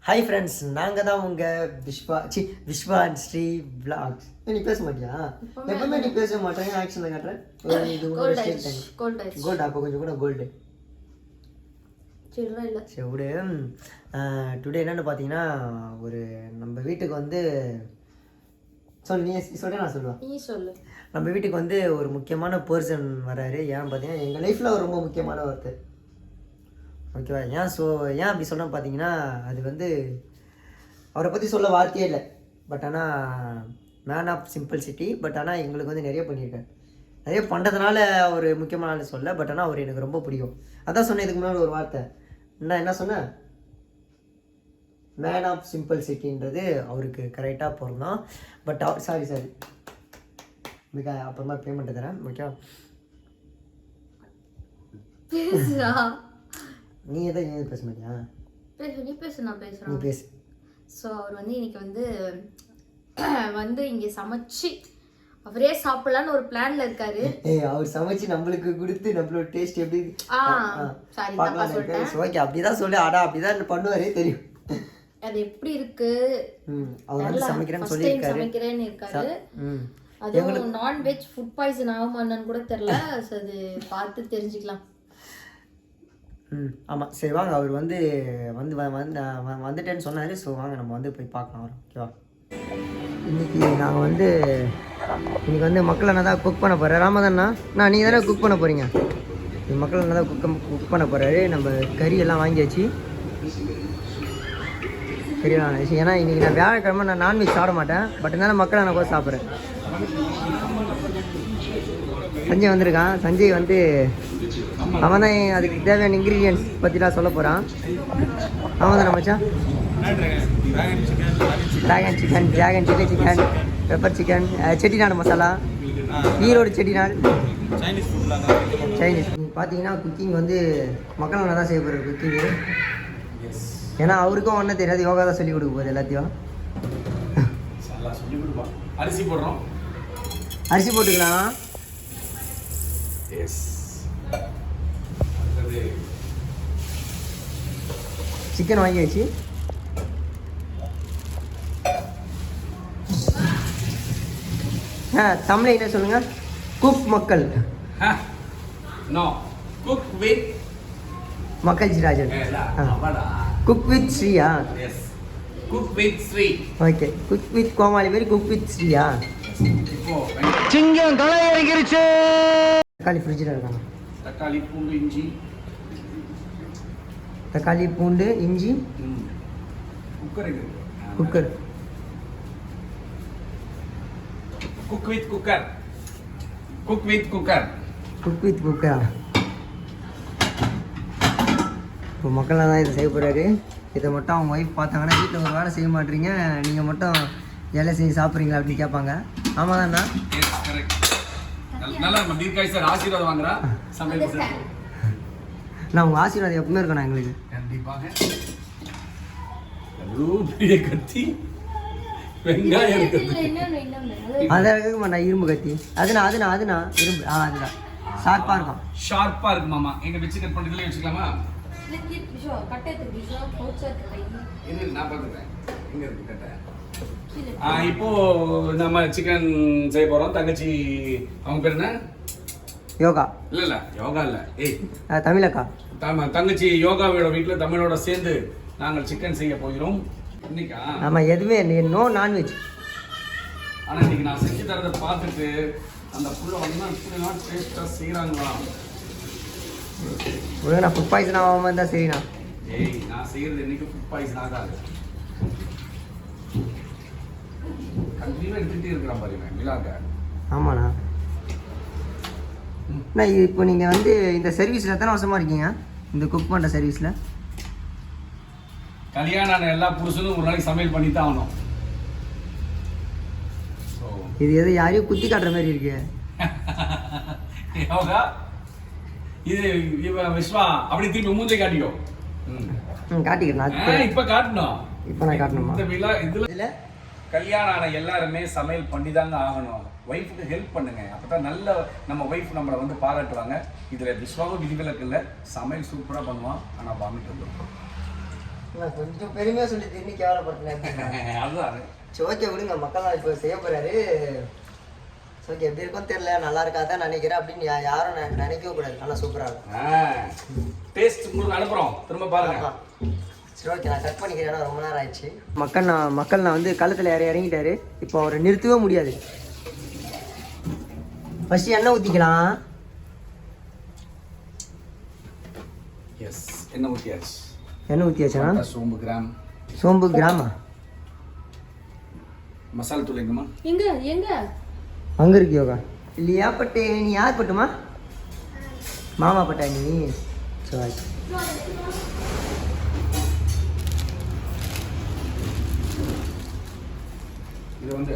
Hi friends, நாங்கள் தான் உங்கள் விஸ்வா அண்ட் ஸ்ரீ விளாக்ஸ். நீ பேச மாட்டியா? எப்பவுமே நீ பேச மாட்டேங்க, ஆக்ஷனில் காட்டுறேன். இது கோல்டு, அப்போ கொஞ்சம் கூட கோல்டு சரி விடு. டுடே என்னென்னு பார்த்தீங்கன்னா, ஒரு நம்ம வீட்டுக்கு வந்து நீ சொல்ல நான் சொல்லுவேன். நீ சொல்லு. நம்ம வீட்டுக்கு வந்து ஒரு முக்கியமான பர்சன் வராரு. ஏன்னு பார்த்தீங்கன்னா, எங்கள் லைஃப்பில் ரொம்ப முக்கியமான ஒருத்தர். ஓகேவா? ஏன் அப்படி சொன்ன பார்த்தீங்கன்னா, அது வந்து அவரை பற்றி சொல்ல வார்த்தையே இல்லை. பட் ஆனால் மேன் ஆஃப் சிம்பிள்சிட்டி. பட் ஆனால் எங்களுக்கு வந்து நிறைய பண்ணியிருக்காரு. நிறைய பண்ணுறதுனால ஒரு முக்கியமான ஆள் சொல்ல. பட் ஆனால் அவர் எனக்கு ரொம்ப பிடிக்கும். அதான் சொன்னேன் இதுக்கு முன்னாடி ஒரு வார்த்தை. என்ன சொன்னேன்? மேன் ஆஃப் சிம்பிள்சிட்டின்றது அவருக்கு கரெக்டாக பிறந்தோம். பட் சாரி மிக அப்புறமா பேமெண்ட் தரேன். ஓகே, நீ எதாவது பேச மாட்டியா? நீ பேசு, நான் பேசுகிறேன். நீ பேசு. ஸோ அவர் வந்து இன்னைக்கு வந்து இங்கே சமைச்சு அவரே சாப்பிடலான்னு ஒரு பிளான்ல இருக்காரு. அவர் சமைச்சு நம்மளுக்கு கொடுத்து நம்மளோட டேஸ்ட் எப்படி ஓகே அப்படிதான் சொல்லி அப்படிதான் பண்ணுவாரே தெரியும். அது எப்படி இருக்கு, அவர் வந்து சமைக்கிறேன்னு இருக்காரு. அதுவும் நான்வெஜ் ஃபுட் பாய்சன் ஆகுமான்னு கூட தெரியல. அது பார்த்து தெரிஞ்சுக்கலாம். ஆமாம், சரி வாங்க. அவர் வந்து வந்துட்டேன்னு சொன்னார். ஸோ வாங்க நம்ம வந்து போய் பார்க்கலாம் வரோம். ஓகேவா? இன்றைக்கி நாங்கள் வந்து மக்கள் என்ன தான் குக் பண்ண போகிறேன். ராமதாண்ணா, நீங்கள் தானே குக் பண்ண போகிறீங்க. மக்கள் என்ன தான் குக் பண்ண போகிறாரு. நம்ம கறியெல்லாம் வாங்கியாச்சு. கறியெல்லாம் வாங்கியாச்சு. ஏன்னா இன்றைக்கி நான் வியாழக்கிழமை நான் நான்வெஜ் சாப்பிட மாட்டேன். பட் இருந்தாலும் மக்கள் நான் கூட சாப்பிட்றேன். சஞ்சய் வந்திருக்கான். சஞ்சய் வந்து அவன் தான் அதுக்கு தேவையான இன்க்ரீடியன்ஸ் பற்றிலாம் சொல்ல போகிறான். அவன் தானே மச்சான்? Dragon chilli chicken, pepper chicken, Chettinad masala, Erode Chettinad, Chinese. பார்த்தீங்கன்னா குக்கிங் வந்து மக்கள் நல்லா தான் செய்ய போகிற குக்கிங்கு. ஏன்னா அவருக்கும் ஒன்றும் தெரியாது, யோகா தான் சொல்லிக் கொடுக்க போகுது எல்லாத்தையும். அரிசி போட்டுக்கலாம். சிக்கன் வாங்கியாச்சு. தமிழ் என்ன சொல்லுங்க? குக் மக்கள். குக் வித் மக்கள் ஜிராஜன். குக் வித் ஸ்ரீயா? Cook with Sri. Okay, cook with கோமாளி மாதிரி குக் வித் ஸ்ரீயா? சிங்கம் களை இறங்கிருச்சு. தக்காளி ஃப்ரிட்ஜில் இருக்காங்க. தக்காளி பூண்டு இஞ்சி குக்கர். Cook with cooker. இப்போ மக்கள் தான் இதை செய்ய போகிறாரு. இதை மட்டும் அவங்க ஒய்ஃப் பார்த்தாங்கன்னா, வீட்டில் ஒரு வேலை செய்ய மாட்டீங்க, நீங்கள் மட்டும் வேலை செஞ்சு சாப்பிட்றீங்களா அப்படின்னு கேட்பாங்க. ஆமாம் தான்ண்ணா. ஆசீர்வாதம் வாங்குறா. நான் உங்கள் ஆசீர்வாதம் எப்பவுமே இருக்கணும் எங்களுக்கு. கண்டிப்பாக. கத்தி வெங்காயம் அதான் இரும்பு கத்தி. அதுனா இரும்பு. அதுதான் ஷார்ப்பாக இருக்கும். ஷார்ப்பாக இருக்கு மாமா. எங்க வச்சு கட் பண்ணுறதுலேயே வச்சுக்கலாமா? நான் பார்த்துக்கிறேன். எங்க இருக்கு கட்டை? இப்போ நம்ம சிக்கன் செய்ய போறோம். தங்கச்சி அவங்க பேர் என்ன? யோகா. இல்ல யோகா இல்ல, தமிழக்கா. தங்கச்சி யோகாவோட வீட்டுல தமிழோட சேர்ந்து நாங்கள் சிக்கன் செய்ய போகிறோம் இன்னைக்கா. ஆமா, எதுவுமே நோ நான்வெஜ். ஆனா இன்னைக்கு நான் செஞ்சு தரதை பார்த்துட்டு அந்த புள்ள வந்து இப்படிலாம் டேஸ்டா செய்யறாங்களா? நான் ஃபுட் பாய்சன் ஆகாம இருந்தா சரிண்ணா. நான் செய்யறது இன்னைக்கு ஃபுட் பாய்சன் ஆகாது. கண்டிப்பா எடுத்துட்டே இருக்கிறான் பாருங்க மிலாக்க. ஆமாண்ணா. இப்போ நீங்கள் வந்து இந்த சர்வீஸில் எத்தனை வருஷமாக இருக்கீங்க? இந்த குக் பண்ணுற சர்வீஸில்? கல்யாணம் எல்லா புருஷனும் ஒரு நாளைக்கு சமையல் பண்ணி தான் ஆகணும். இது எது யாரையும் குத்தி காட்டுற மாதிரி இருக்கு. யோகா இது விஸ்வா அப்படி திருப்பி மூஞ்சை காட்டிக்கோ. காட்டிக்கிறேன். இப்போ காட்டணும். இப்போ நான் காட்டணுமா? இந்த விழா இதில் கல்யாணம் ஆன எல்லாருமே சமையல் பண்ணி தாங்க ஆகணும். ஒய்ஃபுக்கு ஹெல்ப் பண்ணுங்க. அப்பதான் நல்ல நம்ம ஒய்ஃப் நம்மளை வந்து பாராட்டுவாங்க. இதுல விஸ்வாவும் விதிவிலக்கு இல்லை. சமையல் சூப்பராக பண்ணுவான். ஆனால் வாமிட் வந்துடும். நான் கொஞ்சம் பெருமையாக சொல்லி திரும்பி கேவலப்படுத்தினேன். அதுதான். சரி ஓகே விடுங்க, மக்கள் இப்போ செய்ய போகிறாரு. ஓகே எப்படி இருக்கும்னு தெரியல, நல்லா இருக்காதான் நினைக்கிறேன் அப்படின்னு யாரும் நினைக்கவே கூடாது. நல்லா சூப்பராக இருக்கும். டேஸ்ட் உங்களுக்கு அனுப்புகிறோம், திரும்ப பாருங்க. சரி ஓகே, நான் கட் பண்ணிக்கிறேன், ரொம்ப நேரம் ஆயிடுச்சு. மக்கள் நான் வந்து கழுத்தில் இறங்கிட்டாரு. இப்போ அவரை நிறுத்தவே முடியாது. ஃபஸ்ட்டு எண்ணெய் ஊற்றிக்கலாம். எஸ், எண்ணெய் ஊற்றியாச்சு. எண்ணெய் ஊற்றியாச்சா? சோம்பு கிராமா? மசாலா தூள் எங்கம்மா? எங்க அங்கே இருக்கு யோகா. இல்லையா பட்டு நீ யார் பட்டுமா? மாமா பட்டா நீ? சரி இது வந்து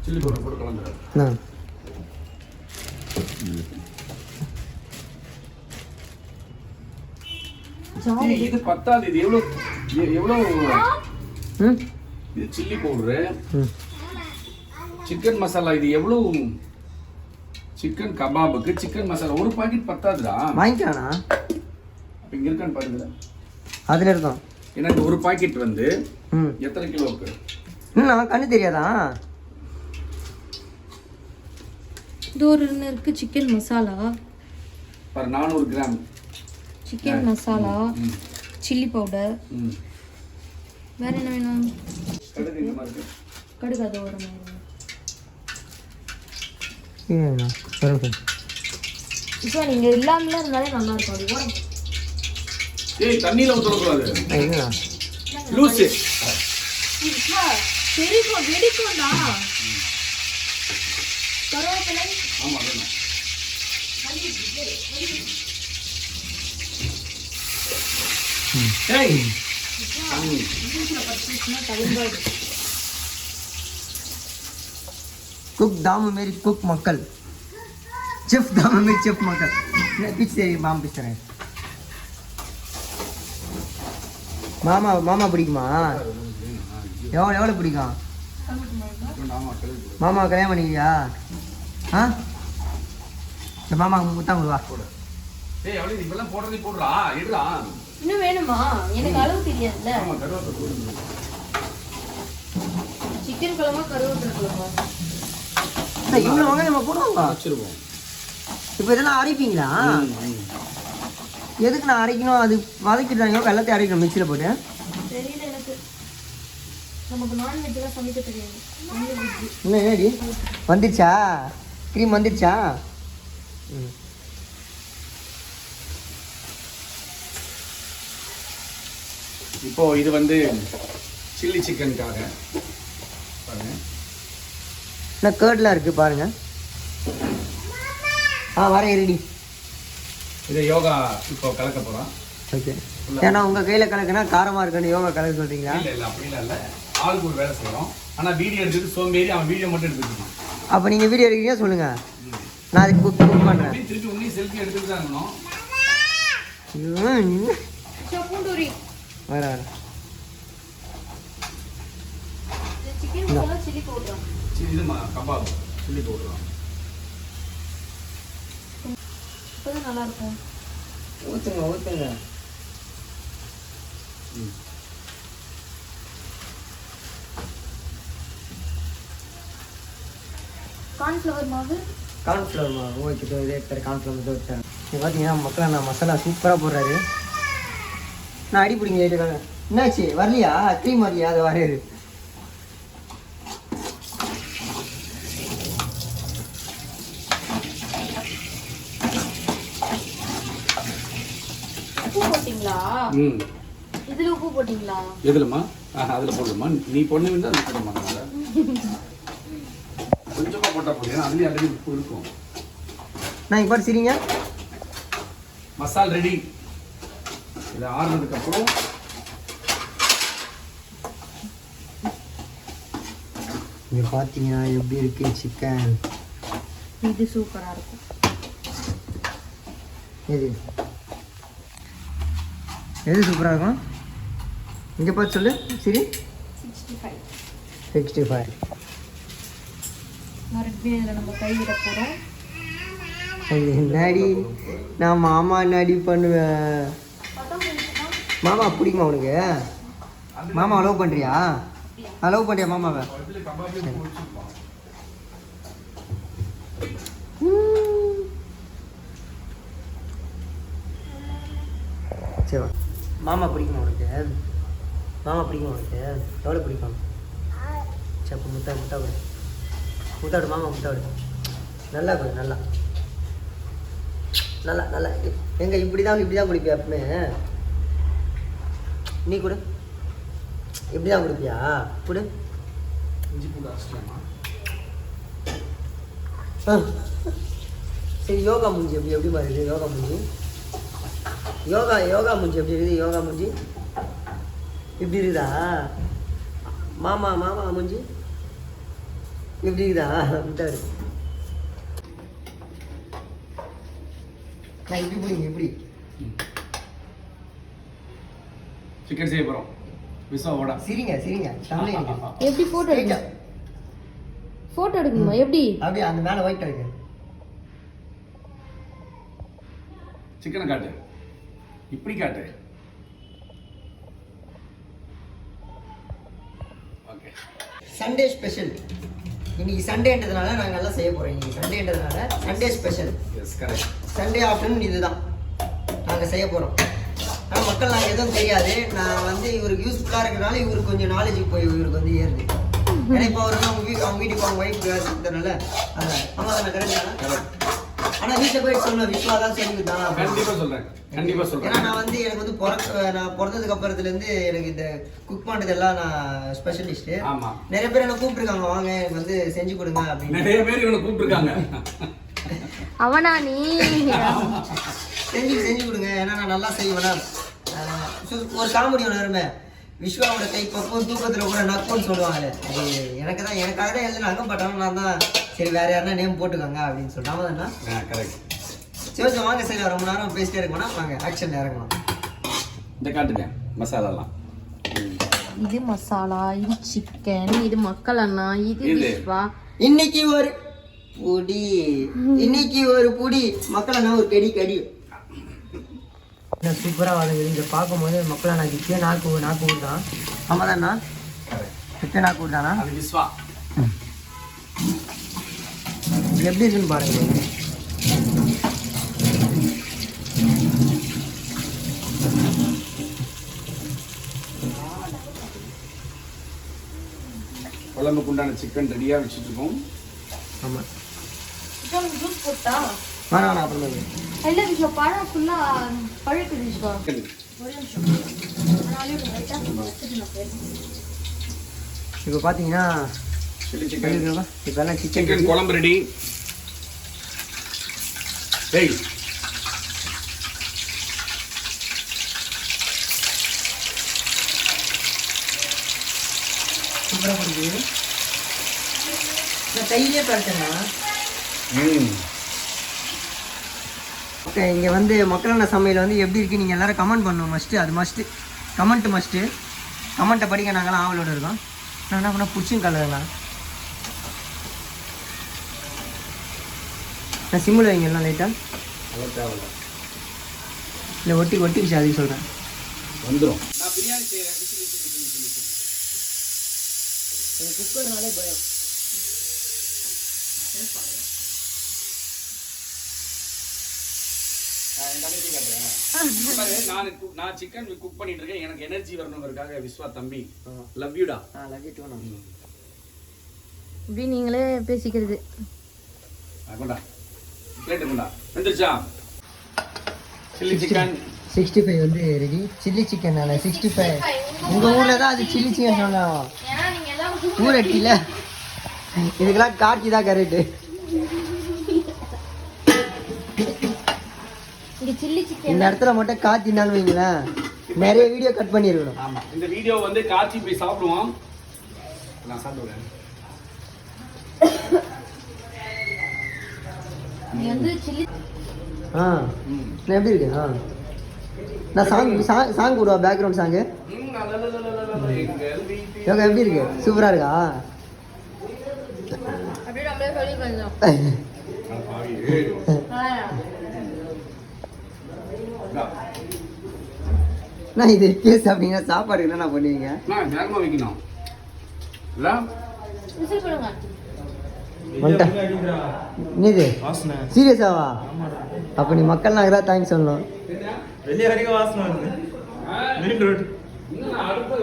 சில்லி பவுடர் போட்டு கலந்துடும். இது பத்தாது. இது எவ்வளோ இது சில்லி பவுடரு, சிக்கன் மசாலா. இது எவ்வளவு? சிக்கன் கபாபுக்கு சிக்கன் மசாலா ஒரு பாக்கெட் பத்தாதுடா. வாங்கிக்கானா? அப்ப இங்க இருக்கான்னு பாருங்க. அதுல இருக்கும். ஏன்னா இந்த ஒரு பாக்கெட் வந்து எத்தனை கிலோவுக்கு? நான் கண்ணு தெரியாதா? தூரன்னு இருக்கு. சிக்கன் மசாலா பாரு, 400 gram chicken masala, chilli powder. வேற என்ன வேணும்? கடுகு இந்த மாதிரி இருக்கு. கடுகு அது ஒரு மாதிரி. இப்போ நீங்க இல்லாமல இருந்தாலே நல்லா இருக்கும். அது ஏய், தண்ணியில ஊத்தக்கூடாது. லூஸ். இப்போ தெரியும் வெடிக்கும்டா. கருவேப்பிலை. ஆமா வேணும். ஏய், कुक दाम मेरी कुक मक्कल, செஃப் दाम मेरी செஃப் मक्कल. पीछे मामा पीछे रहे. மாமா பிடிக்குமா? எவ்வளோ பிடிக்கும்? மாமா கல்யாணம் பண்ணிக்கியா? ஆ, இந்த மாமா முத்தாங்க வா. ஏய், அவளே இதெல்லாம் போடுறதே போடுறா. எடுறா. இன்னும் வேணுமா? எனக்கு அளவு தெரியாதுல்ல. ஆமா, கருவேப்பிலை போடுங்க. சிக்கன் குழம்பா கருவேப்பிலை குழம்பா? இவ்வளோ வாங்க நம்ம போடுவாங்க வச்சிருவோம். இப்போ இதெல்லாம் அரைப்பீங்களா? எதுக்கு நான் அரைக்கணும்? அது வதக்கிட்டாங்க, எல்லாத்தையும் அரைக்கணும் மிக்சியில் போட்டு. தெரியல எனக்கு. நமக்கு நான்வெஜ்லாம் சமைக்க தெரியாது. என்ன ஏடி வந்துடுச்சா? க்ரீம் வந்துடுச்சா? இப்போ இது வந்து சில்லி சிக்கனுக்காக பாருங்க. என்ன கேர்ட்லாம் இருக்குது பாருங்கள். வரேன் ரெடி. இதை யோகா இப்போ கலக்க போகிறோம். ஓகே. ஏன்னா உங்கள் கையில் கலக்குனா காரமாக இருக்குன்னு யோகா கலக்க சொல்கிறீங்களா? இல்லை அப்படிலாம் இல்லை. ஆளுக்கு ஒரு வேலை செய்கிறோம். ஆனால் வீடியோ எடுத்துட்டு சோம்பேறி அவன் வீடியோ மட்டும் எடுத்துக்கிட்டான். அப்போ நீங்கள் வீடியோ எடுக்கிறீங்க சொல்லுங்கள், நான் அதுக்கு புக் பண்ணுறேன். திருப்பி உன்னையும் செல்ஃபி எடுத்துட்டு தான் இருக்கணும். வர சில்லி பவுடர். இதுமா கபாப் சில்லி பவுடர். இப்போதான் நல்லா இருக்கும். ஊற்றுங்க. கார்ன்ஃப்ளவர் மாவு. ஓகே. இதே பேர் கார்ன்ஃப்ளவர் வச்சேன். நீங்கள் பார்த்தீங்கன்னா மக்கள் நான் மசாலா சூப்பராக போடுறாரு. நான் அடி பிடிங்க கேட்டுக்காங்க. என்னாச்சு வரலையா? க்ரீம் வரலையா? அது வரையாது. உப்பு போட்டிங்களா? இதுல உப்பு போட்டிங்களா? எதுலம்மா? அதில் போடலாமா? நீ பொண்ணு இருந்தால் அது போட மாட்டாங்க. கொஞ்சமாக போட்டால் போடுங்க. அதுலேயும் ஆல்ரெடி உப்பு இருக்கும். நான் இப்போ சரிங்க. மசால் ரெடி. இதை ஆறுனதுக்கப்புறம் இங்கே பார்த்தீங்கன்னா எப்படி இருக்கு சிக்கன். இது சூப்பராக இருக்கும். எது சூப்பராக இருக்கும்? இங்கே பார்த்து சொல்லு. சரி 65. மறுபடியும் இதில் நம்ம கை விட போகிறோம். அது என்னாடி நான் மாமா என்னாடி பண்ணுவேன். மாமா பிடிக்குமா உனக்கு? மாமா லவ் பண்ணுறியா? லவ் பண்ணுறியா மாமாவை? சரி மாமா பிடிக்குமா உனக்கு? மாமா பிடிக்குமா உனக்கு? எவ்வளோ பிடிக்கும்? சரி அப்போ முத்தாடு மாமா முத்தாடு. நல்லா கொடு நல்லா நல்லா நல்லா. எங்க இப்படி தான் குடிப்பியா எப்பவுமே? நீ கொடு. இப்படி தான் குடிப்பியா? கொடு. இஞ்சி பூண்டு அரைச்சிட்டேம்மா. சரி யோகா மூஞ்சி எப்படி மாதிரி யோகா மூஞ்சி? யோகா மூஞ்சி எப்படி இருக்குது? யோகா மூஞ்சி இப்படி இருக்குதா? மாமா மூஞ்சி இப்படி இருக்குதா? விட்டாரு நான் இப்படி பிடிங்க இப்படி. சிக்கன் செய்ய போகிறோம் விஸ்வாவோட. சிரிங்க எப்படி போட்டோ எடுக்கணுமா? எப்படி அப்படியே அந்த மேலே ஒயிட் இருக்கு. சிக்கனை காட்டு, இப்படி காட்டு. ஓகே. Sunday special. இன்னைக்கு சண்டேன்றதுனால நாங்கள் எல்லாம் செய்ய போகிறோம். இன்னைக்கு சண்டேன்றதுனால Sunday special. Yes correct. Sunday afternoon இதுதான் நாங்கள் செய்ய போகிறோம். ஆனால் மக்கள் நாங்கள் எதுவும் தெரியாது. நான் வந்து இவருக்கு யூஸ்ஃபுல்லாக இருக்கிறனால இவருக்கு கொஞ்சம் நாலேஜுக்கு போய் இவருக்கு வந்து ஏறுது. ஏன்னா இப்போ அவர் அவங்க வீட்டுக்கு அவங்க ஒய்ஃப் இருக்கிறதுனால அம்மா தானே கரெக்ட். ஆனால் வீட்டில் போய் சொன்னேன் விஸ்வா தான் சொல்லி கொடுத்தாங்க. கண்டிப்பாக சொல்கிறேன். ஏன்னா நான் வந்து எனக்கு வந்து நான் பிறந்ததுக்கு அப்புறத்துலேருந்து எனக்கு இந்த குக் பண்ணுறதெல்லாம் நான் ஸ்பெஷலிஸ்ட்டு. நிறைய பேர் என்ன கூப்பிட்டுருக்காங்க, வாங்க எனக்கு வந்து செஞ்சு கொடுங்க அப்படின்னு. நிறைய பேர் இவனை கூப்பிட்டுருக்காங்க. அவனா நீ செஞ்சு கொடுங்க, ஏன்னா நான் நல்லா செய்வேனா. ஒரு காமெடி ஒன்று வருமே, விஸ்வாவோட கை பக்கம் தூக்கத்தில் கூட நக்குன்னு சொல்லுவாங்களே, அது எனக்காக தான் எழுதுனாங்க. பட் ஆனால் நான் தான் சரி வேற யாருன்னா நேம் போட்டுக்கோங்க அப்படின்னு சொல்லிட்டாங்க. தானே கரெக்ட். சரி வாங்க சரி ரொம்ப நேரம் பேசிட்டே இருக்கோம்னா வாங்க ஆக்ஷன் இறங்கலாம். இந்த காட்டுங்க மசாலாலாம். இது மசாலா, இது சிக்கன், இது மக்கள் அண்ணா, இது விஸ்வா. இன்னைக்கு ஒரு புடி மக்கள் அண்ணா ஒரு கடி சூப்பராக வளருது. இங்கே பார்க்கும்போது மக்கள் அண்ணா கிட்டே நாக்கு ஊடுதான். ஆமாம் தான்ண்ணா, கிட்டே நாக்கு ஊடுதானா? அது விஸ்வா. எப்படி இருக்குன்னு பாருங்க. குழம்புக்கு உண்டான சிக்கன் ரெடியாக வச்சுட்டு இருக்கோம். ஆமாம் ஜூஸ் போட்டா வேணாம் அப்புறம் இல்லை விஸ்வா, பழம் ஃபுல்லாக பழுக்குது விஸ்வா. இப்போ பார்த்தீங்கன்னா சிக்கன் இப்போ எல்லாம் சிக்கன் குழம்பு ரெடி. ஏய் சூப்பராக பிடிக்குது. நான் கையிலே பார்த்தேன்னா ஓகே. இங்கே வந்து மக்களான சமையல் வந்து எப்படி இருக்குது நீங்கள் எல்லோரும் கமெண்ட் பண்ணணும். மஸ்ட்டு கமெண்ட்டை படிக்க நாங்களாம் ஆவலோடு இருக்கோம். நான் என்ன பண்ணால் பிடிச்சும் கலருங்களா நான் சிம்மில் வைங்கலாம் லைட்டாக இல்லை ஒட்டிக்கிச்சு அதுக்கு சொல்கிறேன் வந்துடும். நான் பிரியாணி செய்கிறேன். குக்கர்னாலே பயம். நான் சிக்கன் குக் பண்ணிட்டு இருக்கேன். எனக்கு எனர்ஜி வரணுங்கிறதுக்காக விஸ்வா தம்பி லவ் யூடா. Love you too. இப்படி நீங்களே பேசிக்கிறது. கொண்டா பிளேட் கொண்டா. வந்துருச்சா சில்லி சிக்கன் 65 வந்து ரெடி. சில்லி சிக்கன் 65 உங்கள் ஊரில் தான் அது சில்லி சிக்கன் சொல்லலாம். ஊர் அட்டியில் இதுக்கெல்லாம் காட்சி தான் கரெக்டு. இந்த இடத்துல மட்டும் காத்தினாலும் வைங்களேன் நிறைய வீடியோ கட் பண்ணிருக்கணும். ஆமா, இந்த வீடியோ வந்து காட்சி போய் சாப்பிடுவோம். நான் சாப்பிடுவேன். எப்படி இருக்கு? நான் சாங் போடுவா, பேக்ரவுண்ட் சாங்கு. எப்படி இருக்கு? சூப்பரா இருக்கா? நான் இது கேஸ் அப்படின்னா சாப்பாடு என்ன பண்ணுவீங்க? நான் வேகமாக வைக்கணும் இல்லை விசில் போடுங்க. என்னது சீரியஸாவா? அப்போ நீ மக்கள் நாங்கள் தான் தேங்க்ஸ் சொல்லணும். வெளியே வரைக்கும் வாசனை வருது. Main road. இன்னும் நான் அடுப்பு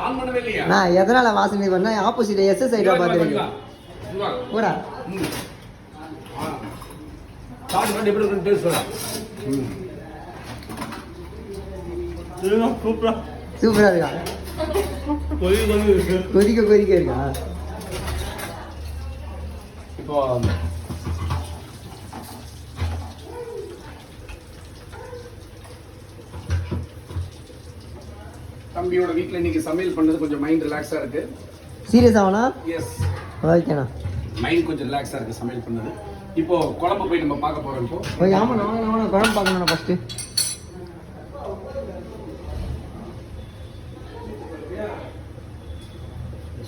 ஆன் பண்ணவே இல்லையா? நான் எதனால வாசனை பண்ணா ஆப்போசிட் எஸ்எஸ் சைடா பார்த்துருக்கேன். போடா சாப்பிட்டு எப்படி இருக்குன்னு டேஸ்ட் சொல்ல. சூப்பரா சூப்பரா இருக்கா? கொதிக்க கொதிக்க இருக்கா? இப்போ தம்பியோட வீட்டில் இன்னைக்கு சமையல் பண்ணது கொஞ்சம் மைண்ட் ரிலாக்ஸாக இருக்கு. சீரியஸ் ஆவனா? எஸ், ஓகேண்ணா. மைண்ட் கொஞ்சம் ரிலாக்ஸாக இருக்கு சமையல் பண்ணது. இப்போ குழம்பு போய் நம்ம பார்க்க போறோம். இப்போ ஓகே, ஆமாண்ணா ஆமாண்ணா குழம்பு பார்க்கணுண்ணா ஃபஸ்ட்டு.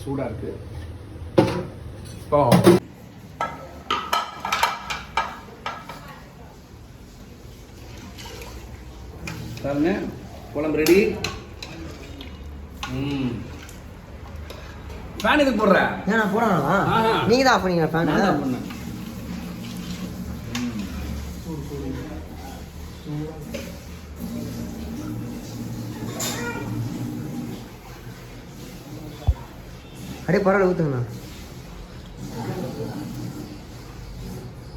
சூடா இருக்கு. இப்போ பாருங்க குழம்பு ரெடி. ஃபேன் எதுக்கு போடுற? ஏன்னா போடணும்னா ஆஹா. நீங்கள் தான் ஆஃப் பண்ணீங்க ஃபேன். நான் தான் பண்ணேன். அப்படியே பரவாயில்ல ஊற்றுங்கண்ணா.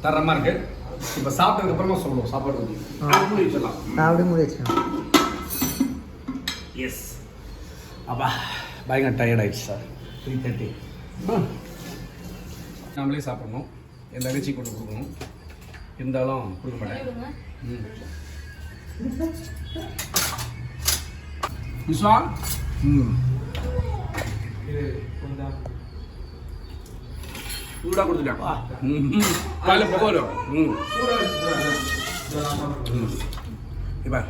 தரமா இருக்கு. இப்போ சாப்பிட்டதுக்கு அப்புறமா சொல்லுவோம் சாப்பாடு பத்தி. மூடி வச்சிடலாம். நான் அப்படியே மூடி வச்சுக்கேன். எஸ் அப்பா பயங்கர டயர்ட் ஆயிடுச்சு சார். 3:30. நம்மளே சாப்பிடணும். என் தங்கச்சி கொண்டு கொடுக்கணும். இருந்தாலும் கொடுக்க மாட்டேன். விஸ்வா சூடாக கொடுத்துட்டேன். காலையில் போக வரும். இப்போ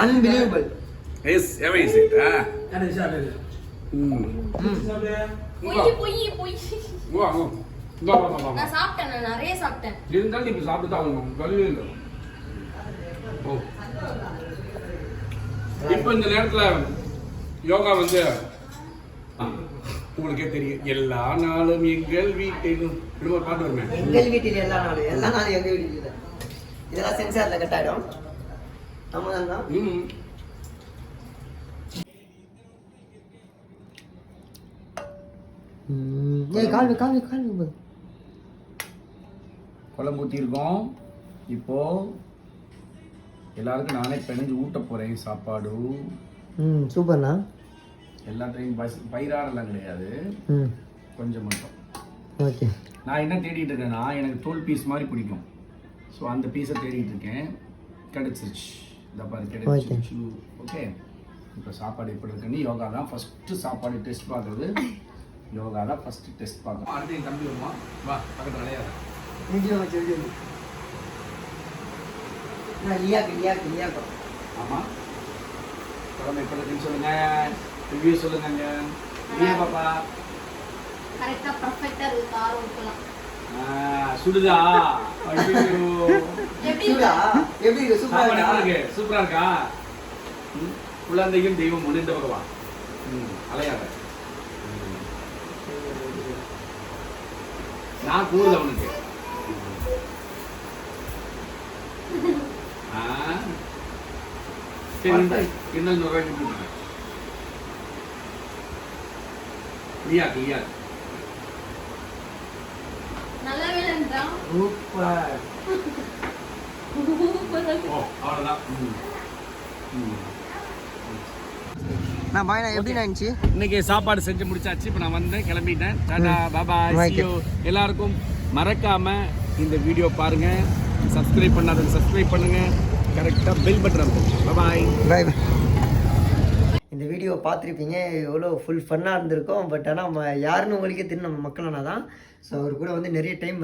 அன்பிலீவபிள். எஸ் எவன் இஸ் இட்? நான் சாப்பிட்டேன், நான் நிறைய சாப்பிட்டேன். இருந்தாலும் இப்போ சாப்பிட்டு தான் ஆகணும். கழுவே இல்லை. ஓ இப்போ இந்த நேரத்தில் யோகா வந்து உங்களுக்கே தெரியும். எல்லா நாளும் எங்கள் வீட்டிலும் ஒரு பாட்டு வருமே. எங்கள் வீட்டில் எல்லா நாளும் எங்கள் வீட்டில் இல்லை. இதெல்லாம் சென்சாரில் கட் ஆகிடும். ஆமாம் தான். கால் குழம்பு ஊற்றிருக்கோம். இப்போ எல்லாருக்கும் நானே பிணைஞ்சு ஊட்ட போறேன் சாப்பாடு. சூப்பர்ண்ணா. எல்லா டைம் பயிராடெல்லாம் கிடையாது, கொஞ்சம் மட்டும். ஓகே. நான் என்ன தேடிட்டு இருக்கேன்னா எனக்கு தோல் பீஸ் மாதிரி பிடிக்கும். ஸோ அந்த பீஸை தேடிட்டு இருக்கேன். கிடைச்சிருச்சு. இந்த பாரு கிடைச்சிருச்சு. ஓகே. இப்போ சாப்பாடு எப்படி இருக்குன்னு யோகா தான் ஃபஸ்ட்டு சாப்பாடு டெஸ்ட் பார்க்குறது. யோகா தான் ஃபஸ்ட்டு டெஸ்ட் பார்க்கணும். அடுத்து என் தம்பி வருவான். வா பக்கத்தில் விளையாடு. ஆமாம் குழம்பு எப்படி இருக்குன்னு சொல்லுங்க. ரிவ்யூ சொல்லுங்க. இல்லையா பாப்பா? கரெக்ட்டா பர்ஃபெக்ட்டா இருக்கு. காரம் ஊத்தலாம். சுடுதா? எப்படி இருக்கு? சூப்பரா இருக்கு. சூப்பரா இருக்கா? குழந்தையும் தெய்வம் முன்னின்ற பகவான். அலையாத. நான் கூறுது அவனுக்கு. இன்னும் 100 ரூபாய்க்கு கொடுத்துருக்கேன். கிளியா நல்லா வேணும்ன்றா. சூப்பர். ஓ அவ்வளோதான். நான் பாய்னா எப்படி இருந்துச்சு? இன்னைக்கு சாப்பாடு செஞ்சு முடிச்சாச்சு. இப்போ நான் வந்தேன், கிளம்பிட்டேன். டாடா பாபாய். See you. எல்லாருக்கும் மறக்காம இந்த வீடியோ பாருங்க. சப்ஸ்கிரைப் பண்ணாதவங்க சப்ஸ்கிரைப் பண்ணுங்க. கரெக்டாக பெல் பட்டன். பாய் பாய். இந்த வீடியோ பார்த்துருப்பீங்க, எவ்வளோ ஃபுல் ஃபன்னாக இருந்திருக்கும். பட் ஆனால் யாருன்னு உங்களுக்கே தெரியும், நம்ம மக்களானா தான். ஸோ அவர் கூட வந்து நிறைய டைம்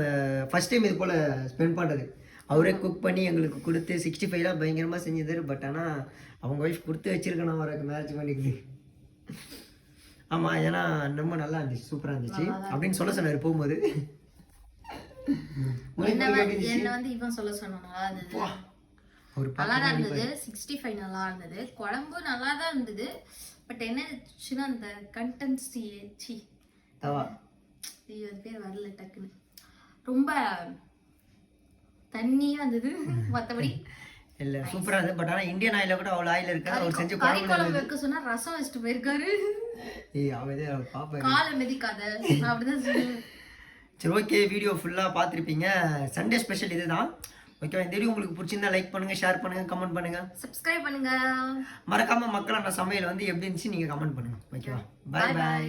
ஃபஸ்ட் டைம் இது போல் ஸ்பெண்ட் பண்ணுறது. அவரே குக் பண்ணி எங்களுக்கு கொடுத்து 65லாம் பயங்கரமாக செஞ்சது. பட் ஆனால் அவங்க ஒய்ஃப் கொடுத்து வச்சிருக்கணும் அவருக்கு மேரேஜ் பண்ணிக்குது. ஆமாம், ஏன்னா ரொம்ப நல்லா இருந்துச்சு, சூப்பராக இருந்துச்சு அப்படின்னு சொல்ல சொன்னார் போகும்போது. என்ன வந்து இவன் சொல்ல சொன்னானா? ஒரு நல்லா தான் இருந்தது. 65 நல்லா இருந்தது. குழம்பு நல்லா தான் இருந்தது. பட் என்னச்சுன்னா அந்த கண்டென்சி தவா அது பேர் வரல டக்குன்னு. ரொம்ப தண்ணியா இருந்தது. மற்றபடி இல்லை சூப்பராக இருந்தது. பட் ஆனால் இந்தியன் ஆயில கூட அவ்வளோ ஆயில் இருக்காது. அவர் செஞ்ச கறி குழம்பு குழம்பு வைக்க சொன்னா ரசம் வச்சுட்டு போயிருக்காரு. ஏய் அவதே பாப்பா. காலை மிதிக்காத நான் அப்படிதான் சொல்லுவேன். சரி ஓகே, வீடியோ ஃபுல்லாக பார்த்துருப்பீங்க. சண்டே ஸ்பெஷல் இதுதான். ஓகேவா? இந்த வீடியோ உங்களுக்கு பிடிச்சிருந்தா லைக் பண்ணுங்க, ஷேர் பண்ணுங்க, கமெண்ட் பண்ணுங்க, சப்ஸ்கிரைப் பண்ணுங்க. மறக்காம மக்களான சமையல் வந்து எப்படி இருந்துச்சு நீங்க கமெண்ட் பண்ணுங்க. ஓகேவா? பாய் பாய்.